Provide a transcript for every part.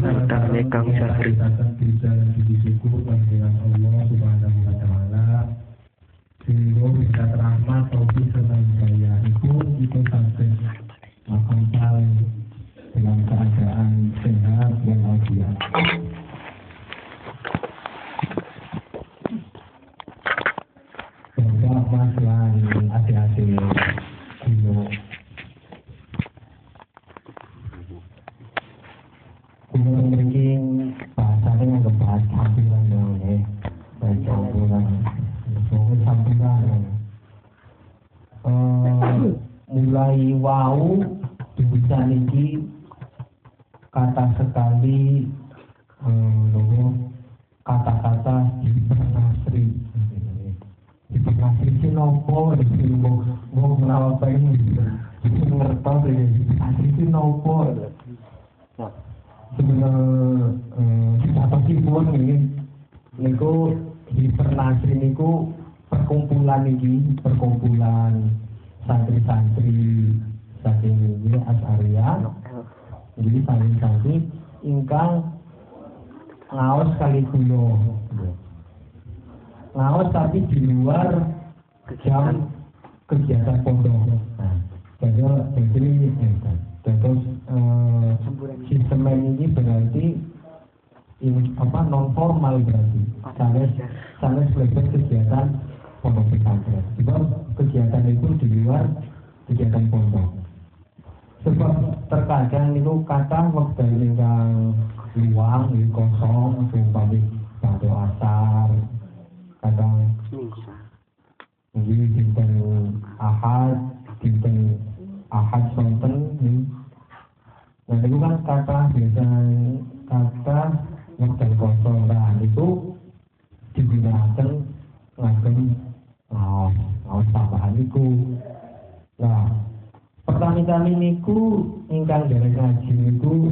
Tentang Kang Satri. Bisa disyukur panggilan Allah Subhanahu wa Ta'ala. Sehingga bisa rahmat taufik serta hidayah itu sampai makamtal dalam keadaan sehat dan walafiat. Bapak Mas lan adik-adik dino. Kulo mriki bahasane nggak bahas campuran dong ya. Campuran. Soal campuran. Mulai wau bisa niki kata sekali kata-kata hipernasri. Hipernasri itu nopo? Mau kenal apa ini? Ngertos ya. Hipernasri itu nopo? Sebenarnya apa sih pun ini? Niku hipernasri niku perkumpulan santri-santri saking ini Asy'ariyah. Jadi santri-santri ingkang ngaos kali kula. Ngaos tapi di luar jam kegiatan pondok. Nah, jadi terus sistem ini berarti non formal berarti. Sanes belajar kegiatan pondok pesantren. Sebab kegiatan itu di luar kegiatan pondok. Sebab terkadang itu kata waktu ingkang luang, kosong, umpami batu asar, kadang dinten ahad sonten. Nah itu kan kata biasanya kata waktu kosong. Nah itu digunakan ngagem ngaos tambahan niku. Nah pertanyaan niku ingkang dereng ngaji niku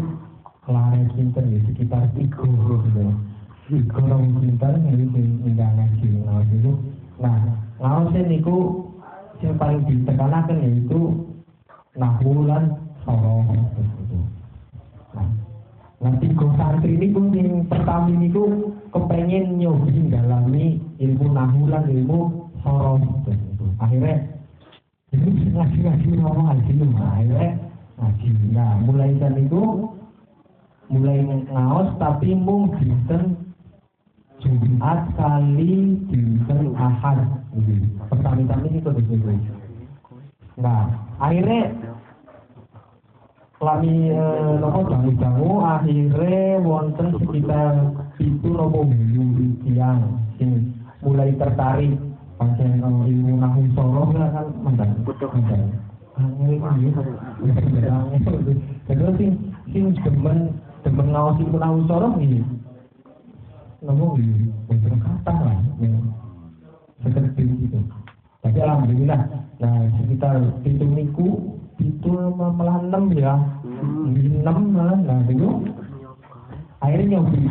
lare kinten ya sekitar 3 gitu. 3 orang pinter ini ingkang ngaji ngaos niku. Nah ngaos niku sing paling ditekanaken yaitu nahwu lan soroh gitu. Nah 3 santri niku sing pertama niku kepengen nyobi dalami ilmu nahwu lan ilmu soroh gitu. Akhirnya ini ngaji ngomong ngaji akhirnya ngaji. Nah mulai kan itu mulai ngaos tapi mung dinten Jumat kali dinten Ahad gitu. Pertama ini itu dulu. Nah akhirnya lami nopo dangu akhirnya wonten sekitar 7 nopo minggu tiang sing mulai tertarik pancen ilmu nahwu soroh kan mendang. Terus sing demen ngaos ilmu nahwu soroh iki. Nopo iki bener kata lah. Seperti itu. Tapi alhamdulillah, nah sekitar 7 niku itu malah 6 ya. 6 malah nah itu akhirnya nyobi.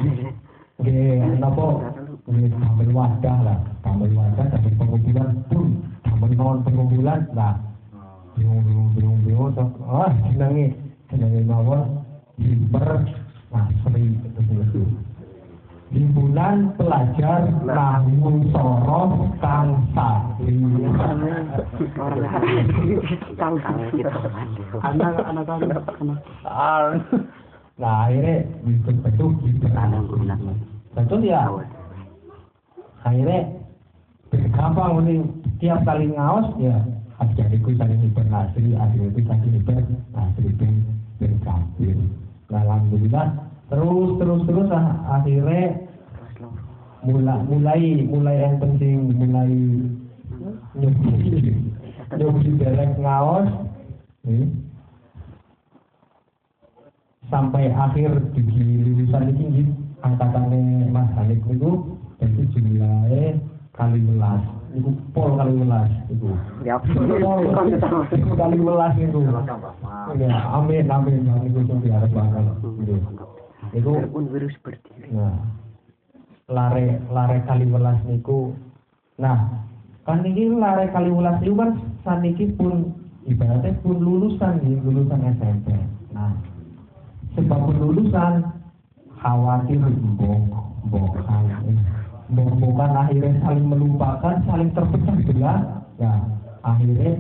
Nggih napa tambah wadah lah, tambah pengumpulan pun, tambah non pengumpulan lah. Bingung senenge mawon hipernasri itu. Himpunan pelajar nahwu soroh Kang Satri. Anak. Nah akhirnya bentuk betul ya. Akhirnya gampang ini tiap kali ngaos ya adikku saling hipernasri, adikku saling hipernasri berkabir. Nah alhamdulillah terus akhirnya mulai yang penting mulai nyobi derek ngaos sampai akhir di lulusan ini angkatannya Mas Hanik itu jadi jumlahnya kali 11 itu pol kali 11 itu ya itu kali 11 itu ya amin itu tuh biar banget itu pun virus seperti nah lare kali 11 niku nah kan ini lare kali 11 itu kan saniki pun ibaratnya pun lulusan SMP nah sebab lulusan khawatir bohongan akhirnya saling melupakan, saling terpecah belah. Nah, akhirnya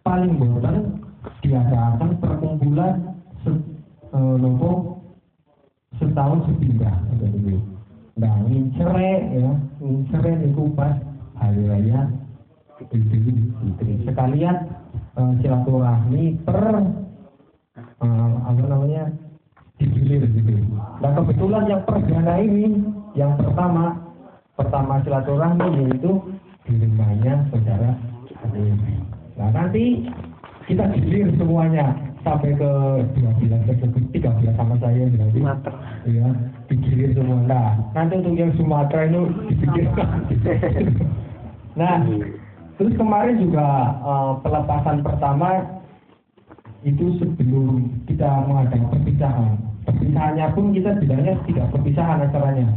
paling bosan diadakan perkumpulan setahun sepindah. Nah, ngincere niku pas hari raya Idul Fitri. Sekalian silaturahmi digilir gitu. Nah, kebetulan yang perdana ini, yang pertama silaturahmi yaitu di rumahnya saudara Hanif. Nah, nanti kita gilir semuanya sampai ke 12 ke 13 sama saya berarti. Iya, digilir semua. Nah, nanti untuk yang Sumatera itu dipikirkan. Nah, terus kemarin juga pelepasan pertama itu sebelum kita mengadakan perpisahan. Perpisahannya pun kita bilangnya tidak perpisahan acaranya.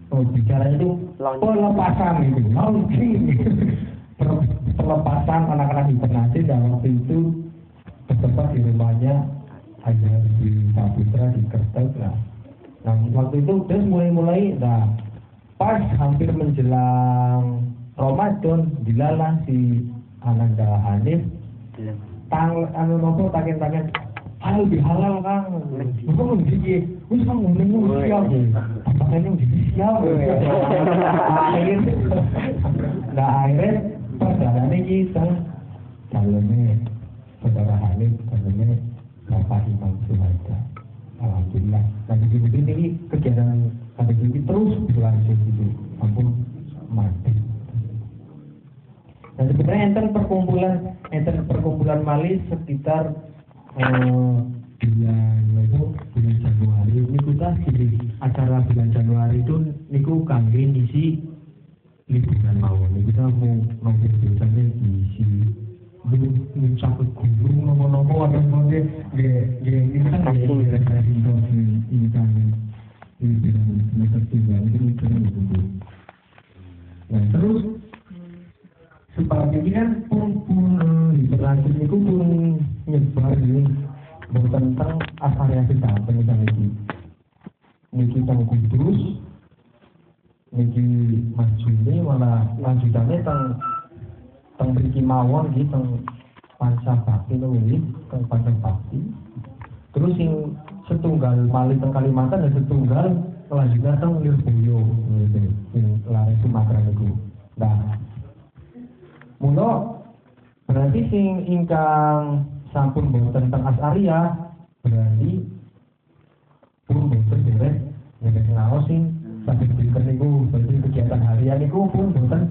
Bicaranya itu pelepasan gitu, launching. Pelepasan anak-anak internasi dan waktu itu bertempat di rumahnya ada di Saputra di Kertek. Nah, waktu itu terus mulai, nah pas hampir menjelang Ramadan dilalah si Ananda Hanif tangan halal bihalal Kang. Ngomong iki, wis Kang ngomong siap. Apa ini siap. Akhirnya perjalanan kita calonnya saudara Hanif, calonnya Bapak Imam Suhaida. Alhamdulillah. Nah, begini ini kegiatan sampai ini terus berlangsung gitu, ampun mati. Dan sebenarnya enten perkumpulan Mali sekitar bulan Januari. Ini kita di acara bulan Januari itu niku kangge ngisi liburan mawon. Kita mau nongkrong biasanya diisi mencapai gunung nopo-nopo ada mode ini kan referensi ini kan ini semester 3 itu kan itu. Nah, terus seperti ini kan pun berlanjut itu pun nyebar ini tentang asariasi sampai misalnya niki tang Kudus, niki Majuni malah lanjutannya tang beri mawon gitu, tang Pancabakti ini, tang Pancabakti. Terus yang setunggal Mali tang Kalimantan dan setunggal kelanjutan tang Lirboyo, gitu, yang lari Sumatera itu. Nah, mula berarti sing ingkang sampun boten tentang Asaria berarti pun boten derek ngaos sing sampai diberikan niku berarti kegiatan harian niku pun boten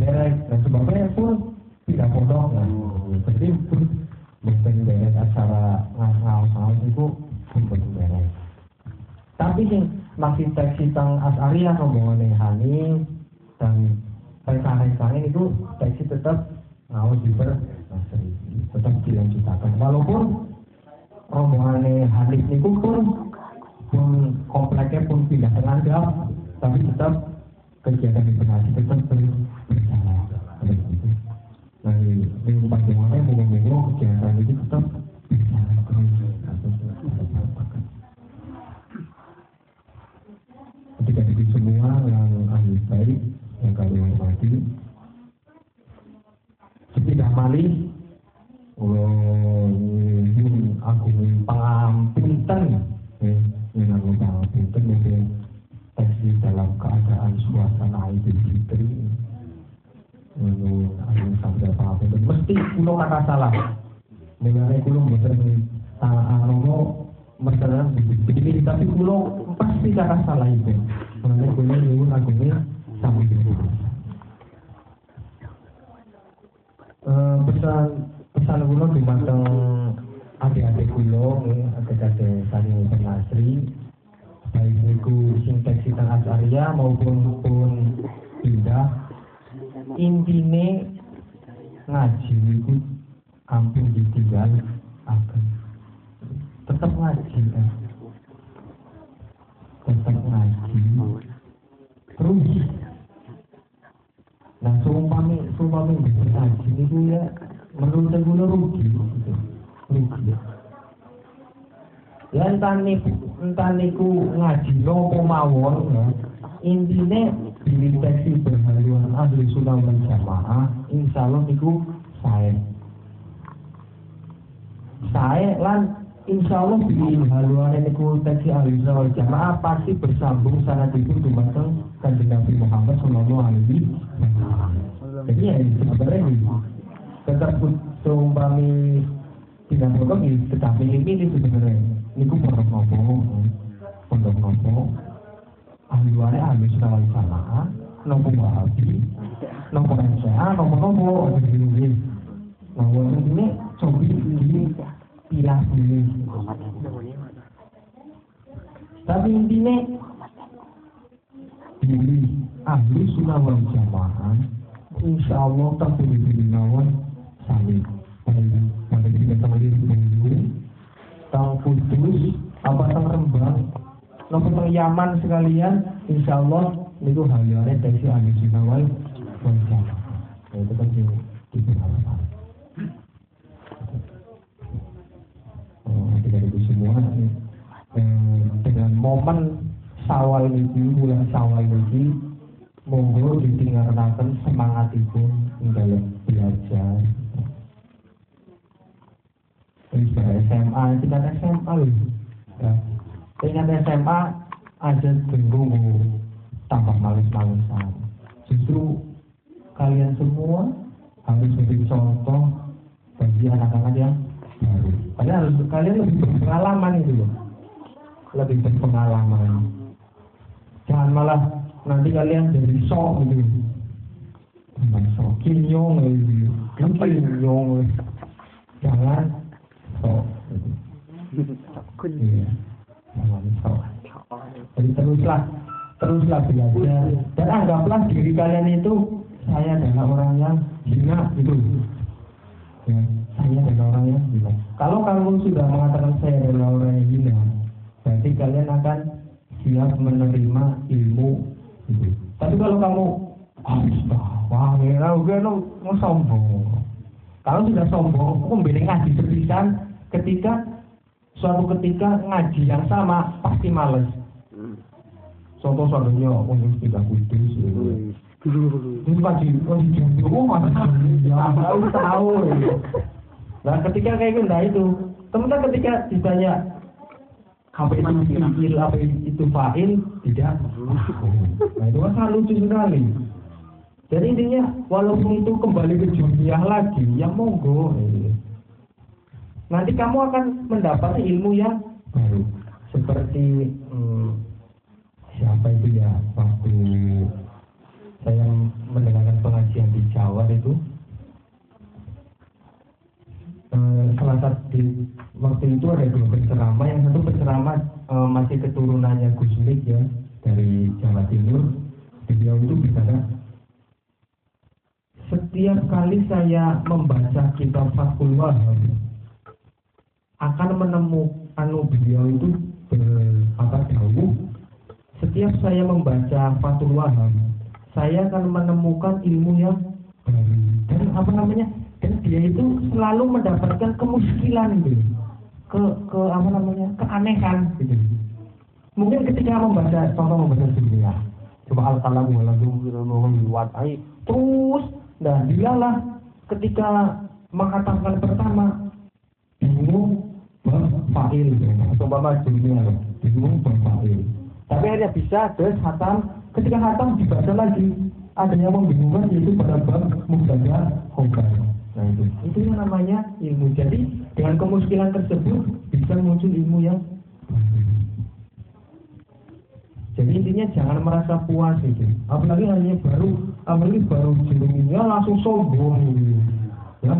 derek dan sebabnya pun tidak pondok. Nah, berarti pun boten derek acara ngaos niku pun boten derek. Tapi sing masih teks tentang Asaria ngomongane Hani dan rekan-rekan itu teks tetap ngaos tetap dilanjutkan walaupun rombongannya Hanif niku pun kompleknya pun pindah tenaga tapi tetap kegiatan informasi tetap berjalan. Nah, di panjangannya mungkin kegiatan itu tetap berjalan terus. Ketika itu semua yang ahli baik yang kami hormati tidak malih aku pangapunten yang aku pangapunten mungkin tadi dalam keadaan suasana Idul Fitri aku sampai pangapunten mesti kulo kata salah mengenai kulo mboten masalah begini tapi kulo pasti kata salah itu mengenai kulo nyuwun agungnya sampai gitu. Pesan kulo dumateng adik-adik kulo adik-adik saling bernasri baik niku sing teksitan Asaria maupun pindah intine ngaji niku ampun ditinggal akan tetap ngaji tetap ngaji terus. Nah, seumpami berhaji itu ya menurut saya rugi gitu. Rugi. Ya entah niku ngaji nopo mawon ya. Intine dideteksi berhaluan ahli sunnah wal jamaah, insyaallah niku sae lan insyaallah di haluan niku deteksi ahli sunnah wal jamaah pasti bersambung sanadipun dumateng Kanjeng Nabi Muhammad sallallahu alaihi wasallam. Jadi ya sebenarnya tetap seumpami tidak pondok ini tetapi ini sebenarnya niku pondok nopo ahli waris ahli sunnah wal jamaah nopo wahabi nopo NCA nopo ini nopo ini coba ini pilah ini tapi intinya pilih ahli sunnah wal jamaah insyaallah terpilih nawan sami pada kita kembali dulu tang Kudus apa tang Rembang nopo tang Yaman sekalian insyaallah niku hal-hal dari ahli sunnah wal jamaah itu kan diberharapkan tidak itu semua dengan momen Syawal ini bulan Syawal ini monggo ditinggalkan semangat itu dalam belajar. SMA, tingkat SMA loh. Ya. Tingkat SMA aja cenderung tambah males-malesan. Justru kalian semua harus menjadi contoh bagi anak-anak yang baru. Padahal kalian lebih berpengalaman itu loh. Lebih berpengalaman. Jangan malah nanti kalian jadi sok gitu. Sok kinyong gitu. Kinyong. Jangan sok. Iya. Jangan sok. Jadi teruslah belajar dan anggaplah diri kalian itu saya adalah orang yang hina gitu. Ya, saya adalah orang yang hina. Kalau kamu sudah mengatakan saya adalah orang yang hina, berarti kalian akan siap menerima ilmu itu. Tapi kalau kamu wah mau sombong. Kalau sudah sombong, memilih ngaji sepisan suatu ketika ngaji yang sama pasti males. Contohnya untuk tidak kudus itu ngaji tahu. Nah ketika kayak gitu, teman-teman ketika ditanya apa itu fi'il, apa itu fa'il, tidak. Nah itu kan sangat lucu sekali. Jadi intinya walaupun itu kembali ke dunia lagi, yang monggo. Nanti kamu akan mendapat ilmu yang baru. Seperti siapa itu ya waktu saya mendengarkan pengajian di Jawa itu. Salah satu waktu itu ada dua penceramah, yang satu penceramah masih keturunannya Gus Dik ya dari Jawa Timur. Beliau itu bicara, setiap kali saya membaca kitab Fathul Wahab akan menemukan beliau itu jauh. Setiap saya membaca Fathul Wahab, saya akan menemukan ilmu yang baru dan dan dia itu selalu mendapatkan kemuskilan gitu, keanehan gitu. Mungkin ketika membaca dunia, coba al-kalam waladhi terus, dan dialah ketika mengatakan pertama bingung fa'il atau bapa dunia bingung fa'il. Tapi akhirnya bisa terus hatam, ketika hatam dibaca lagi ada yang membingungkan yaitu pada bab mubtada khobar. Nah itu yang namanya ilmu. Jadi dengan kemuskilan tersebut bisa muncul ilmu yang jadi intinya jangan merasa puas gitu. Apalagi baru jadinya langsung sombong gitu. Ya,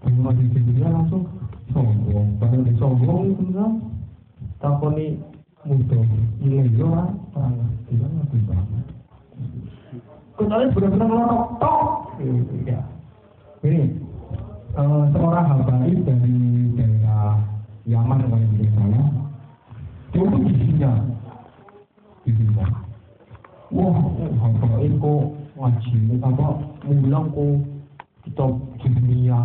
baru jadinya langsung sombong. Baru sombong itu kan takoni mudah. Ini juga tidak lebih banget. Kalian benar-benar ngelotok ya. Ini seorang habaib dari daerah Yaman kalau tidak salah, itu isinya. Wah, habaib kok ngaji, apa mulang kok kitab dunia,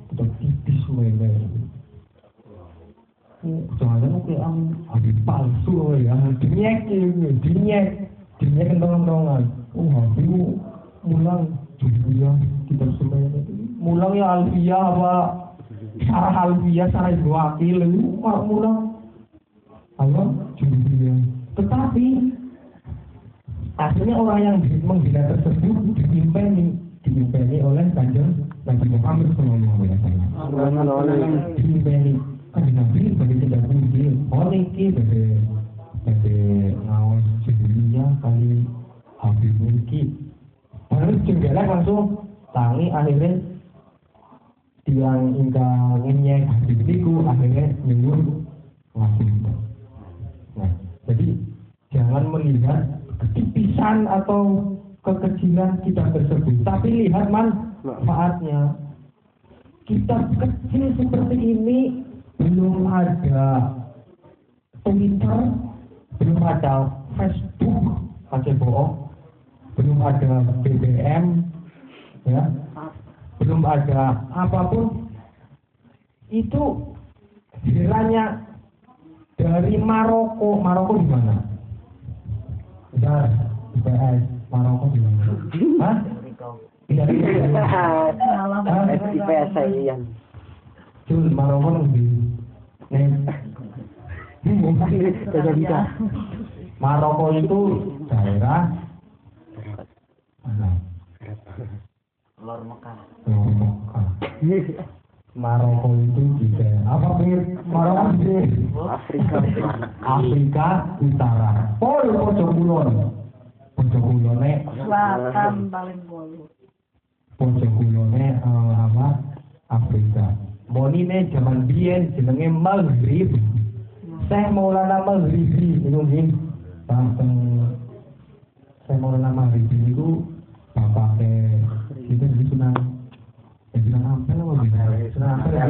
kitab tipis mele. Jangan-jangan habis palsu ya, dinyek kentong-kentongan. Habis mulang juga kita semua mulang ya Alfia apa Sarah Alfia Sarah Ibu Wakil itu mulang apa juga. Tetapi akhirnya orang yang menghina tersebut diimpeni oleh Kanjeng Nabi Muhammad SAW. Diimpeni Kanjeng Nabi sebagai tindak puji. Oh niki bagi ngawas jadinya kali habis niki. Lalu jenggelek langsung tangi akhirnya tiang ingkang ngenyek habis niku akhirnya nyuwun ngasih. Nah, jadi jangan melihat ketipisan atau kekecilan kita tersebut, tapi lihat manfaatnya. Kita kecil seperti ini belum ada Twitter, belum ada Facebook, pakai bohong, belum ada BBM, ya, belum ada apapun. Itu kiranya dari Maroko di mana? Bentar, IPS, Maroko di mana? Hah? Dari IPS saya. Cuma Maroko lebih. Maroko itu daerah Lor Mekah. Maroko itu di daerah apa pinggir Maroko di Afrika Utara. Pojok kulone Selatan paling polo. pojok kulone apa Afrika. Monine zaman biyen jenenge Maghrib. Saya Maulana Maghribi niku nggih. Tentang saya Maulana Maghribi niku bapake itu Sunan Ampel apa gitu. Sunan Ampel ya.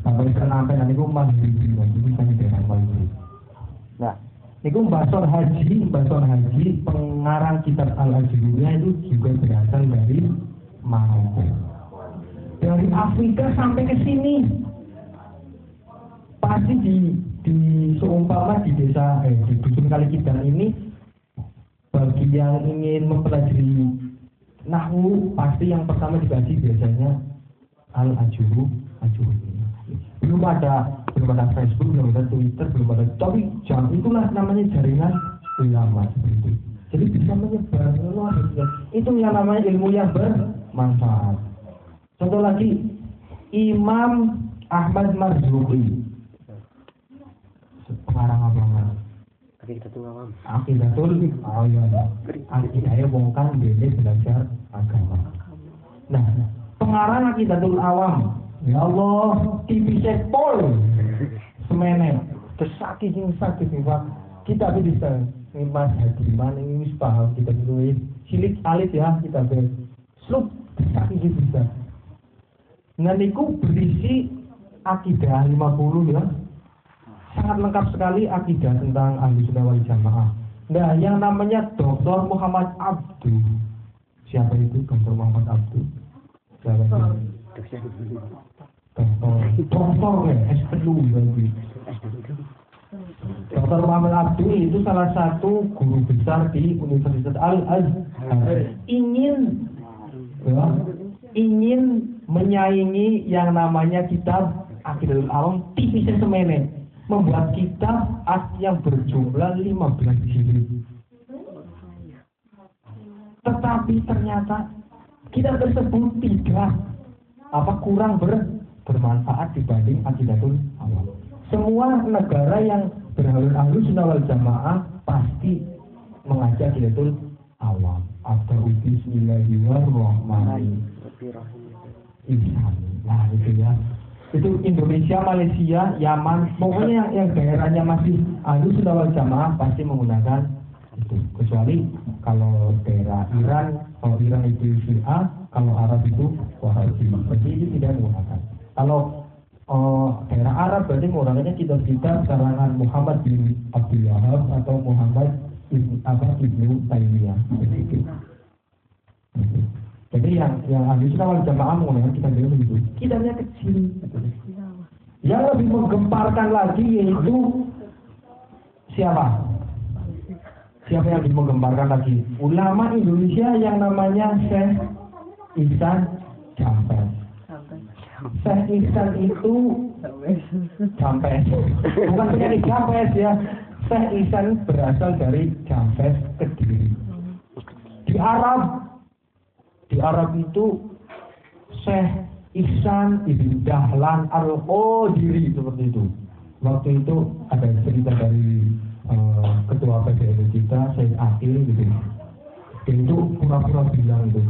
Bapak Sunan Ampel niku Maghribi niku sing daerah Maghribi. Nah, niku Mbah Haji pengarang kitab Al-Ajruriyah itu juga berasal dari Maroko. Dari Afrika sampai ke sini. Pasti di seumpama di desa di dusun Kalikidan ini bagi yang ingin mempelajari nahwu pasti yang pertama dikaji biasanya Al-Ajruriyah. Belum ada Facebook, belum ada Twitter, belum ada, tapi itulah namanya jaringan ulama seperti itu. Jadi bisa menyebar luar biasa. Itu yang namanya ilmu yang bermanfaat. Contoh lagi Imam Ahmad Marzuki, pengarang apa mas? Aqidatul Awam. Oh iya. Akidahnya wong kan dene belajar agama. Nah, pengarang Aqidatul Awam. Ya Allah, tipisnya pol semene. Sakit Pak. Kita bisa Mas Hadi mana ini paham kita dulu cilik alit ya kita slup sakit bisa. Nah niku berisi akidah 50 ya. Sangat lengkap sekali akidah tentang Ahlu Sunnah wal Jamaah. Nah, yang namanya Dr. Muhammad Abdu. Siapa itu Dr. Muhammad Abdu? Siapa itu? Dokter ya, S2 lagi. Dr. Muhammad Abdu itu salah satu guru besar di Universitas Al-Azhar. Ingin menyaingi yang namanya kitab Aqidatul Awam tipisnya semene. Membuat kitab yang berjumlah 15 jilid. Tetapi ternyata kitab tersebut tidak kurang bermanfaat dibanding Aqidatul Awam. Semua negara yang berhaluan Ahlu Sunnah wal Jamaah pasti mengajak Aqidatul Awam. Abdul Bismillahirrahmanirrahim. Nah itu ya. Itu Indonesia, Malaysia, Yaman, pokoknya yang daerahnya masih Ahlu Sunnah wal Jamaah pasti menggunakan itu. Kecuali kalau daerah Iran, kalau Iran itu Syiah, kalau Arab itu Wahabi. Berarti itu tidak menggunakan. Kalau daerah Arab berarti menggunakannya kitab-kitab karangan Muhammad bin Abdul Wahab atau Muhammad Ibnu Taimiyah. Jadi yang Ahlu Sunnah wal Jamaah menggunakan kitab itu kitabnya kecil. Yang lebih menggemparkan lagi yaitu Siapa? Siapa yang menggemparkan lagi? Ulama Indonesia yang namanya Syekh Ihsan Jampes. Syekh Ihsan itu Jampes, bukan penyanyi Jampes ya. Syekh Ihsan berasal dari Jampes, Kediri. Di Arab itu Syekh Ihsan Ibn Dahlan Al-Qadiri seperti itu. Waktu itu ada cerita dari ketua PBNU kita, Syekh Akil gitu. Dia itu pura-pura bilang itu,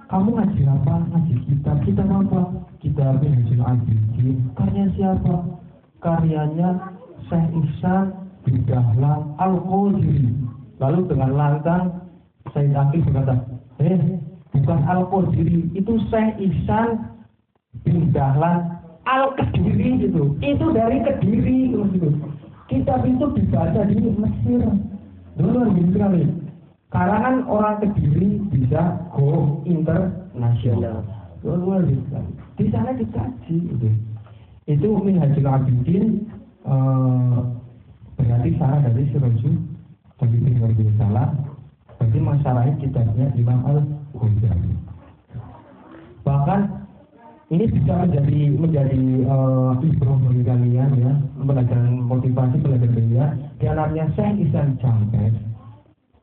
kamu ngaji apa? Ngaji kitab apa? Kitab Minhajul Abidin. Karya siapa? Karyanya Syekh Ihsan bin Dahlan Al-Qadiri. Lalu dengan lantang Syekh Akil berkata, bukan Al-Qadiri, itu Syekh Ihsan bin Dahlan Al-Kediri itu dari Kediri gitu. Kitab itu dibaca di Mesir. Luar biasa sekali. Karangan orang Kediri bisa go internasional. Luar biasa. Di sana dikaji itu. Itu Minhajul Abidin berarti salah dari Siraju tapi benar salah. Berarti masalahnya kitabnya Imam Al-Ghazali. Bahkan ini bisa menjadi ibrah bagi kalian ya, pelajaran motivasi pelajaran dunia. Di antaranya Syekh Ihsan Jampes,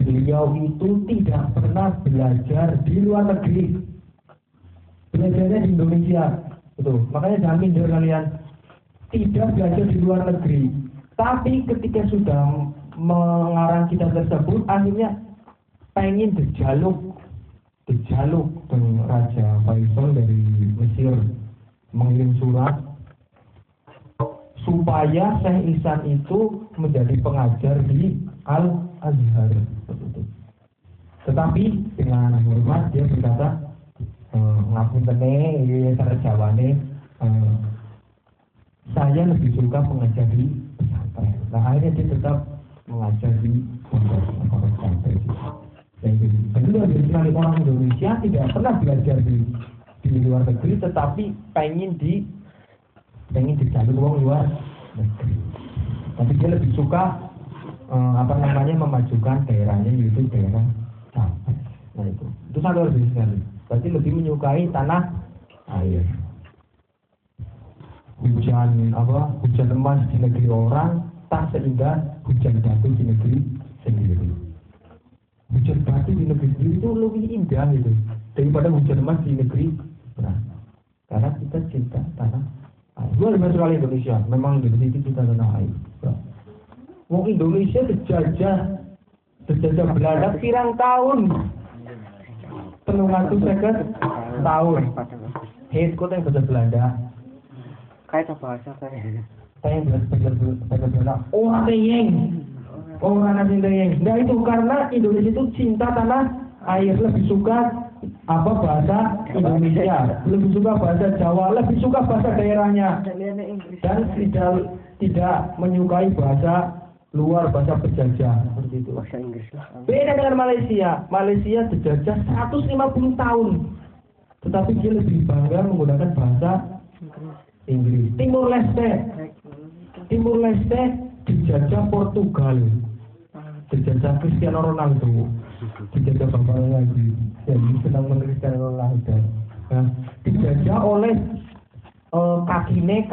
beliau itu tidak pernah belajar di luar negeri, belajarnya di Indonesia. Betul. Makanya jangan minder kalian, tidak belajar di luar negeri. Tapi ketika sudah mengarang kitab tersebut, akhirnya pengen dijaluk dengan Raja Faisal dari Mesir mengirim surat supaya Syekh Ihsan itu menjadi pengajar di Al-Azhar. Tetapi dengan hormat dia berkata, ngapunten cara jawane, saya lebih suka mengajar di pesantren. Nah akhirnya dia tetap mengajar di pondok pesantren. Dan luar biasa sekali, orang Indonesia tidak pernah belajar di luar negeri, tetapi pengen dijalur uang luar negeri. Tapi dia lebih suka memajukan daerahnya, yaitu daerah Jampes. Nah itu sangat luar biasa sekali. Berarti lebih menyukai tanah air. Hujan emas di negeri orang tak seindah hujan batu di negeri sendiri. Hujan batu di negeri sendiri itu lebih indah itu daripada hujan emas di negeri. Nah, karena kita cinta tanah air. Luar biasa sekali Indonesia. Memang Indonesia itu cinta tanah air. Wong Indonesia dijajah Belanda pirang tahun. 350 tahun. Kota yang bahasa Belanda. Kayak bahasa kayak bahasa Belanda. Orang teyeng. Orang asing teyeng. Nah itu karena Indonesia itu cinta tanah air, lebih suka bahasa Indonesia, lebih suka bahasa Jawa, lebih suka bahasa daerahnya, dan tidak menyukai bahasa luar, bahasa penjajah seperti itu. Bahasa Inggris lah. Beda dengan Malaysia dijajah 150 tahun, tetapi dia lebih bangga menggunakan bahasa Inggris. Timur Leste dijajah Portugal, dijajah Cristiano Ronaldo, dijajah bapaknya lagi, jadi senang menulis Cristiano Ronaldo. Nah, dijajah oleh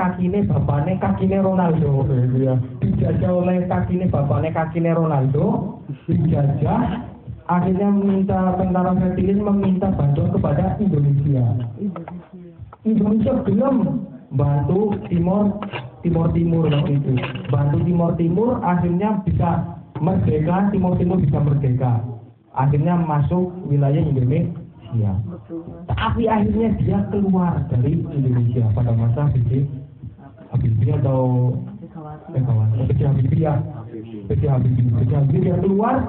kakine bapaknya Ronaldo, ya. Dijajah oleh bapaknya Ronaldo, dijajah, akhirnya meminta tentara Filipina meminta bantuan kepada Indonesia. Indonesia gelem bantu Timur waktu itu. Bantu Timur akhirnya bisa merdeka, Timur bisa merdeka. Akhirnya masuk wilayah Indonesia. Tapi akhirnya dia keluar dari Indonesia pada masa Habibie atau Habibie dia keluar,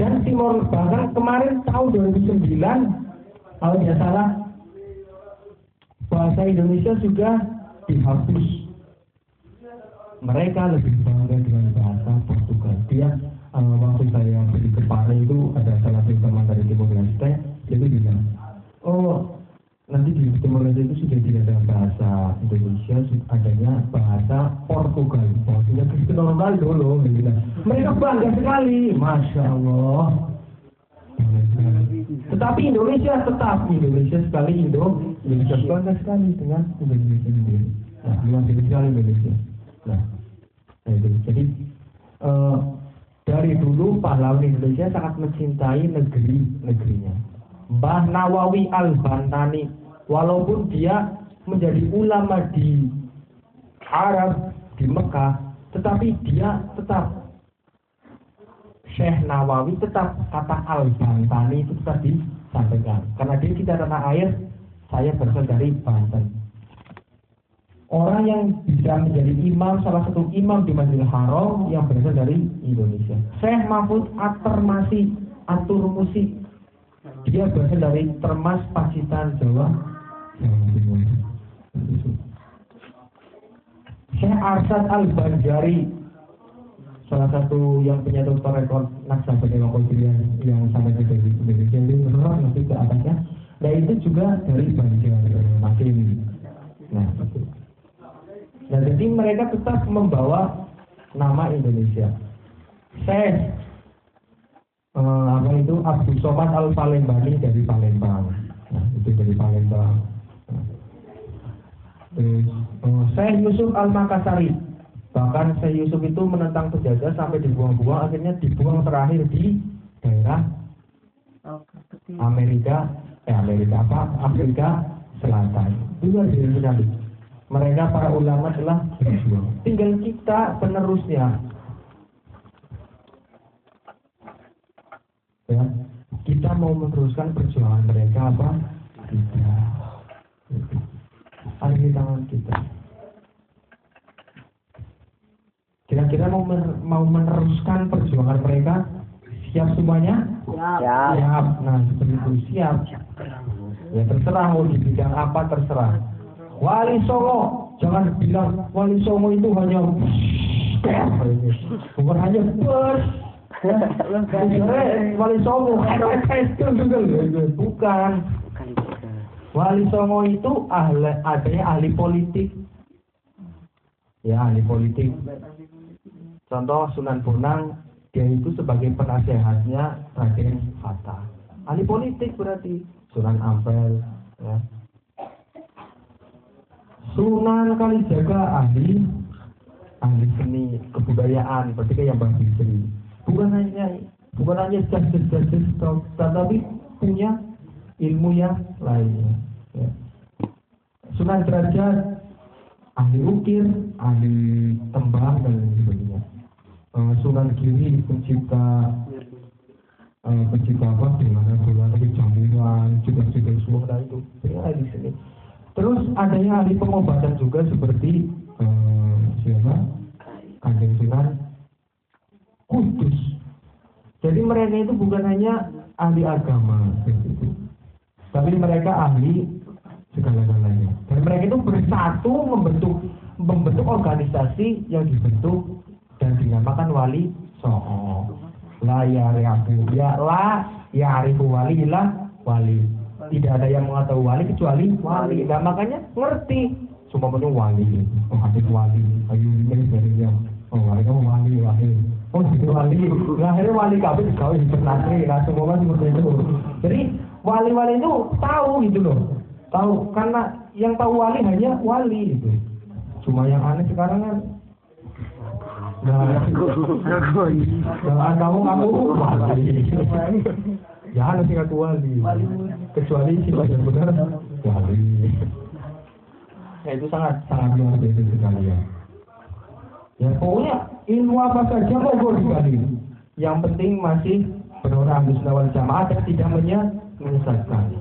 dan Timur bahkan kemarin tahun 2009 kalau tidak salah bahasa Indonesia sudah dihapus. Mereka lebih bangga dengan bahasa Portugal. Dia waktu saya pergi ke Pare itu ada salah satu teman dari Timur Leste, dia bilang, nanti di Timur Leste itu sudah tidak ada bahasa Indonesia adanya bahasa Portugal. Maksudnya Cristiano Ronaldo loh. Gitu. Mereka bangga sekali, masya Allah. Tetapi Indonesia bangga sekali dengan Indonesia sendiri. Nah, luar biasa sekali Indonesia. Nah itu. Jadi dari dulu pahlawan Indonesia sangat mencintai negerinya. Mbah Nawawi Al-Bantani, walaupun dia menjadi ulama di Arab, di Mekah, tetapi dia tetap Syekh Nawawi tetap kata Al-Bantani itu tetap disampaikan. Karena dia cinta tanah air, saya berasal dari Banten. Orang yang bisa menjadi imam, salah satu imam di Masjidil Haram yang berasal dari Indonesia. Syekh Mahfud At-Termasi At-Turmusi, dia berasal dari Termas, Pacitan, Jawa Timur. Syekh Arsyad Al-Banjari, salah satu yang punya doktor rekor Naksabah Dewa Kodrian yang sampai ke Indonesia itu nanti ke atasnya. Nah itu juga dari Banjar masih ini. Nah jadi mereka tetap membawa nama Indonesia. Syekh Abdul Somad Al-Palembani dari Palembang. Nah itu dari Palembang. Terus Syekh Yusuf Al-Makassari. Bahkan Syekh Yusuf itu menentang penjajah sampai dibuang-buang, akhirnya dibuang terakhir di daerah Afrika Selatan. Itu luar biasa sekali. Mereka para ulama telah berjuang. Tinggal kita penerusnya. Ya, kita mau meneruskan perjuangan mereka apa? Tidak. Ada di tangan kita. Kira-kira mau meneruskan perjuangan mereka? Siap semuanya? Siap. Nah, seperti itu siap. Ya terserah mau di bidang apa terserah. Wali Songo, jangan bilang Wali Songo itu hanya bukan hanya Wali Songo bukan. Wali Songo itu adanya ahli politik. Ya, ahli politik. Contoh Sunan Bonang, dia itu sebagai penasehatnya Raden Fata. Ahli politik berarti. Sunan Ampel, ya. Sunan Kalijaga ahli seni kebudayaan, berarti yang Mbah Bisri. Bukan hanya justice, tetapi punya ilmu yang lainnya. Ya. Sunan Derajat ahli ukir, ahli tembang dan lain sebagainya. Sunan Giri pencipta apa? Gimana bulan kejamuan, juga suara itu. Ada di sini. Terus adanya ahli pengobatan juga seperti siapa? Kanjeng Sunan Kudus. Jadi mereka itu bukan hanya ahli agama, gitu. Tapi mereka ahli segala-galanya. Dan mereka itu bersatu membentuk organisasi yang dibentuk dan dinamakan Wali Songo. La ya'rifu wali illa wali. Tidak ada yang mengetahui wali kecuali wali. Nah makanya ngerti. Cuma punya wali. Oh hadis wali. Ayo ini dari yang. Oh wali kamu wali. Oh itu wali. Nah akhirnya wali kabeh digawe hipernasri. Nah semua seperti itu. Jadi wali-wali itu tahu gitu loh. Tahu karena yang tahu wali hanya wali gitu. Cuma yang aneh sekarang kan. Kamu wali. Jangan nanti ngaku wali. Kecuali si benar wali. Ya itu sangat luar biasa sekali ya. Ya pokoknya ilmu apa saja mau digali. Yang penting masih benar Ahlus Sunnah wal Jamaah dan tidak menyesatkan.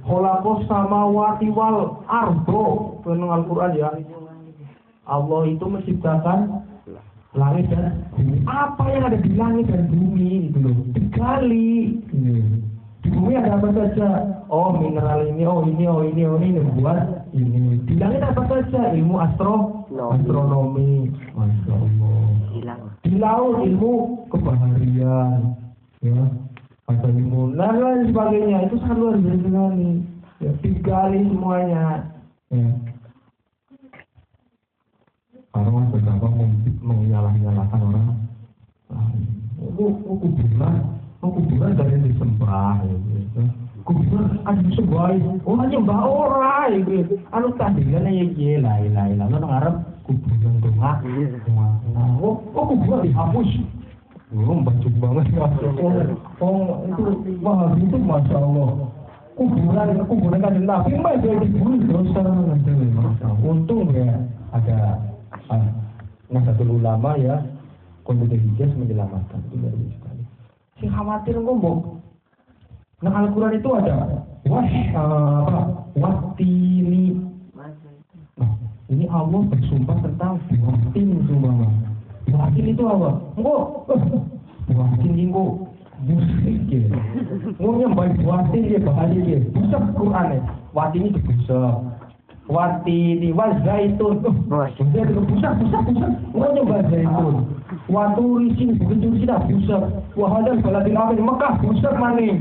Khalaqos samawati wal ardo, penuh Al-Qur'an ya. Allah itu menciptakan langit dan bumi. Apa yang ada di langit dan bumi itu loh digali. Di bumi ada apa saja? Oh mineral ini, ini buat ini. Di langit apa saja? Ilmu astronomi. Masya Allah. Di laut ilmu kebaharian, ya. Ada ilmu lain sebagainya. Itu sangat luar biasa sekali. Ya, digali semuanya. Ya. Orang beberapa menyalah-nyalahkan orang lain. Kuburan dari yang disembah, gitu. Kuburan ada disembah, orang nyembah orang, gitu. Anu tandingan ya lain-lain. Lalu ngarep kuburan doa. Kuburan dihapus. Baca banget ya. Itu wah itu masya Allah. Kuburan kan Nabi masih dibunuh dosa nanti. Untung ya ada Nahdlatul Ulama ya, Komite Hijaz menyelamatkan itu luar biasa sekali. Sing khawatir ngomong. Nah Al-Quran itu ada watini. Nah, ini Allah bersumpah tentang watin sumpah. Watin itu apa? Watin itu musik ya. Nyembah watin ya bahaya ya. Bisa Quran ya. Watin itu bisa. Watini wal zaitun. Dia itu pusat. Nyembah zaitun. Waturi sini begitu sudah pusat. Wahadal baladil amin Mekah pusat mana?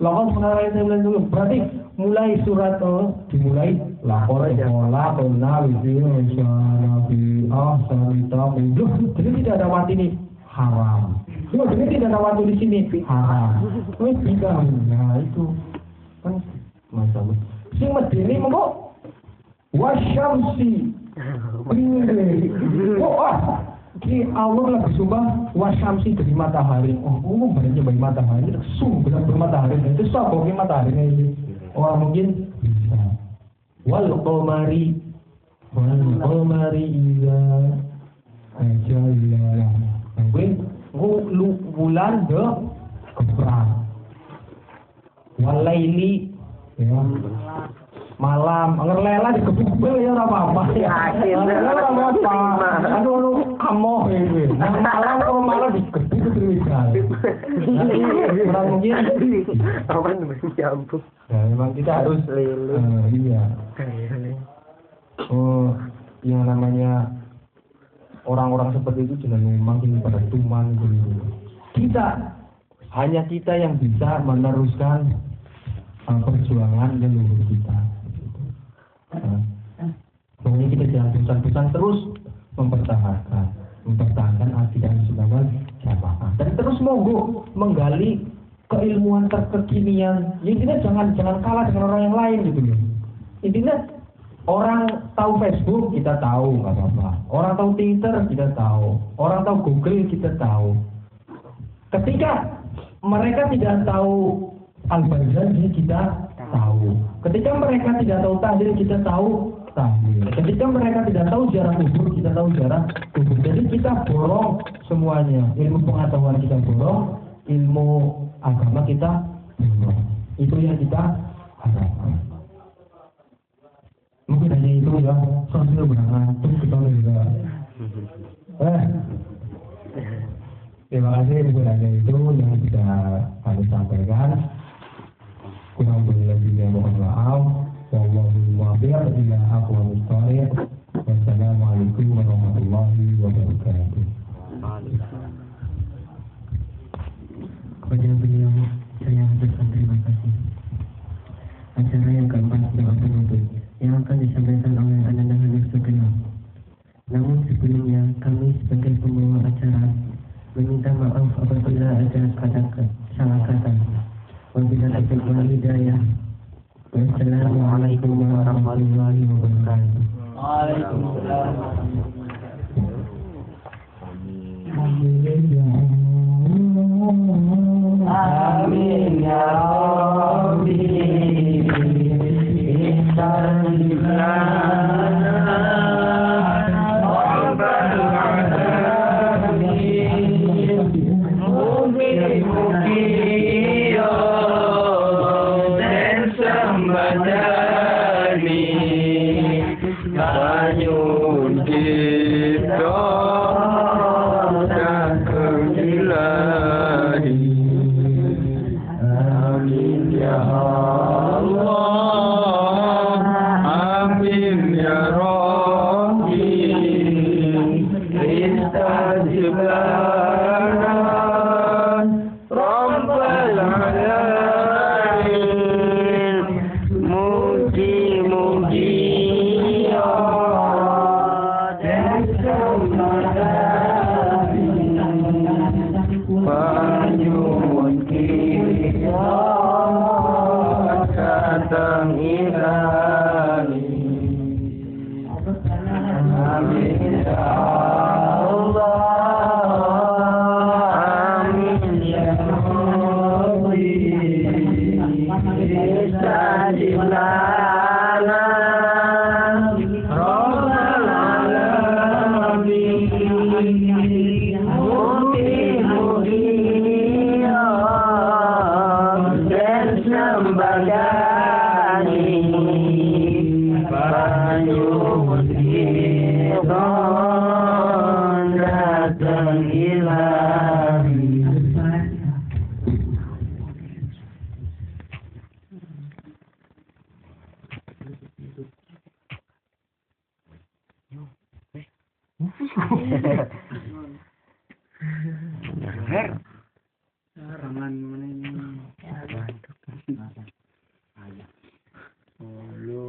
Lawan mengenai dulu. Berarti mulai surat dimulai lapor sekolah kenal video nabi salita mudah. Jadi tidak ada watini haram. Jadi tidak ada waktu di sini haram. Tidak. Nah itu kan masalah. Si medeni mengko wasyamsi. Ini Allah lah bersumpah wasyamsi dari matahari. Banyak bagi matahari. Sungguh bermatahari. Itu siapa bagi matahari ini? Orang mungkin bisa. Wal qamari iza ajalla. Lu bulan ke keberang. Walaili ya. Malam, ngerlela di kebubel ya ora apa-apa. Yakin. Ora apa-apa. Aduh amoh iki. Malam kok malah di kebubel terus. Kurang mungkin apa namanya nyambung. Ya memang kita harus iya. Yang namanya orang-orang seperti itu jangan makin pada tuman gitu. Hanya kita yang bisa meneruskan perjuangan leluhur kita. Pokoknya kita jangan bosan-bosan terus mempertahankan akidah Ahlussunnah wal Jamaah. Dan terus monggo menggali keilmuan terkekinian. Ya intinya jangan kalah dengan orang yang lain gitu loh. Intinya orang tahu Facebook kita tahu nggak apa-apa. Orang tahu Twitter kita tahu. Orang tahu Google kita tahu. Ketika mereka tidak tahu Al-Barzanji kita tahu. Ketika mereka tidak tahu tahlil kita tahu tahlil. Ketika mereka tidak tahu sejarah kubur kita tahu sejarah kubur. Jadi kita borong semuanya. Ilmu pengetahuan kita borong, ilmu agama kita borong. Itu yang kita harapkan. Mungkin hanya itu ya. Sambil berangantung kita juga. Terima kasih mungkin hanya itu yang bisa kami sampaikan. Kurang lebihnya mohon maaf. Wallahu muwaffiq ila aqwamit thoriq. Wassalamualaikum warahmatullahi wabarakatuh. Kepada beliau saya ucapkan terima kasih. Acara yang keempat doa penutup yang akan disampaikan oleh Ananda Hanif Sugeng. Namun sebelumnya kami sebagai pembawa acara meminta maaf apabila ada salah kata. Wabillahi taufiq wal hidayah. Wassalamualaikum warahmatullahi wabarakatuh. Waalaikumsalam. Amin ya Rabbi. Mugi-mugi Rangan mana ini? Lu.